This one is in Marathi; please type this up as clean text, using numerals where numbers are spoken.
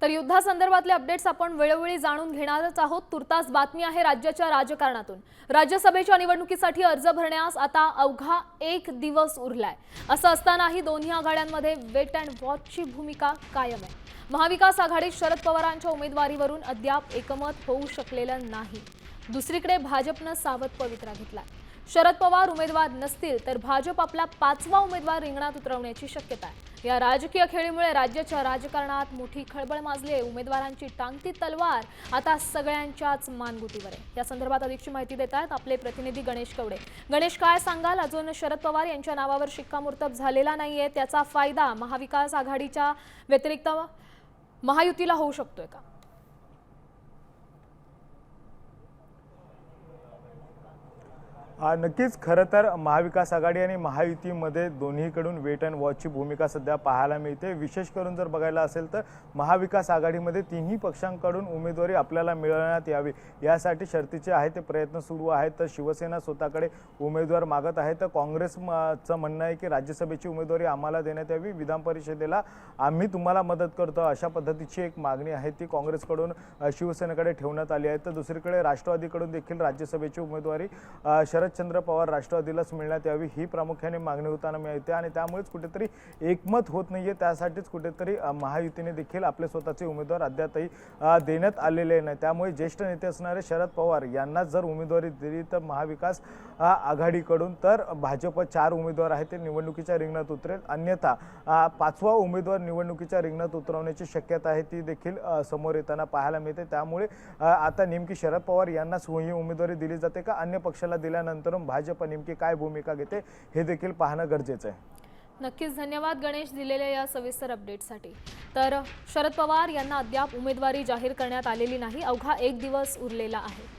तर युद्धासंदर्भातले अपडेट्स आपण वेळोवेळी जाणून घेणारच आहोत। तुर्तास बातमी आहे राज्याच्या राजकारणातून। राज्यसभेच्या निवडणुकीसाठी अर्ज भरण्यास आता अवघा एक दिवस उरलाय। असं असतानाही दोन्ही आघाड्यांमध्ये वेट अँड वॉचची भूमिका कायम आहे। महाविकास आघाडीत शरद पवारांच्या उमेदवारीवरून अद्याप एकमत होऊ शकलेलं नाही। दुसरीकडे भाजपने सावध पवित्रा घेतला। शरद पवार उमेदवार नसतील तर भाजप आपला 5वा उमेदवार रिंगणात उतरवण्याची शक्यता आहे। या राजकीय खेळीमुळे राज्याच्या राजकारणात मोठी खळबळ माजली आहे। उमेदवारांची टांगती तलवार आता सगळ्यांच्याच मानगुटीवर आहे। या संदर्भात अधिकची माहिती देत आहेत आपले प्रतिनिधी गणेश कवडे। गणेश, काय सांगाल? अजून शरद पवार यांच्या नावावर शिक्कामोर्तब झालेला नाहीये, त्याचा फायदा महाविकास आघाडीच्या व्यतिरिक्त महायुतीला होऊ शकतोय का? नक्कीच खरं तर महाविकास आघाडी आणि महायुतीमध्ये दोन्हीकडून वेट अँड वॉचची भूमिका सध्या पाहायला मिळते। विशेष करून जर बघायला असेल तर महाविकास आघाडीमध्ये तिन्ही पक्षांकडून उमेदवारी आपल्याला मिळवण्यात यावी यासाठी शर्तीचे आहे ते प्रयत्न सुरू आहेत। तर शिवसेना स्वतःकडे उमेदवार मागत आहे, तर काँग्रेसचं म्हणणं आहे की राज्यसभेची उमेदवारी आम्हाला देण्यात यावी, विधान परिषदेला आम्ही तुम्हाला मदत करतो अशा पद्धतीची एक मागणी आहे ती काँग्रेसकडून शिवसेनेकडे ठेवण्यात आली आहे। तर दुसरीकडे राष्ट्रवादीकडून देखील राज्यसभेची उमेदवारी शरदचंद्र पवार राष्ट्रवादीलाच मिळण्यात यावी ही प्रामुख्याने मागणी होताना मिळते आणि त्यामुळेच कुठेतरी एकमत होत नाहीये। त्यासाठीच कुठेतरी महायुतीने देखील आपले स्वतःचे उमेदवार अद्यापही देण्यात आलेले नाही। त्यामुळे ज्येष्ठ नेते असणारे शरद पवार यांना जर उमेदवारी दिली तर महाविकास आघाडीकडून तर भाजप 4 उमेदवार आहेत ते निवडणुकीच्या रिंगणात उतरेल, अन्यथा 5वा उमेदवार निवडणुकीच्या रिंगणात उतरवण्याची शक्यता आहे ती देखील समोर येताना पाहायला मिळते। त्यामुळे आता नेमकी शरद पवार यांनाच ही उमेदवारी दिली जाते का अन्य पक्षाला दिल्यानंतर भाजप नेमकी काय भूमिका घेते हे देखील पाहणं गरजेचं आहे। नक्कीच धन्यवाद गणेश दिलेल्या या सविस्तर अपडेटसाठी। तर शरद पवार यांना अद्याप उमेदवारी जाहीर करण्यात आलेली नाही, अवघा एक दिवस उरलेला आहे।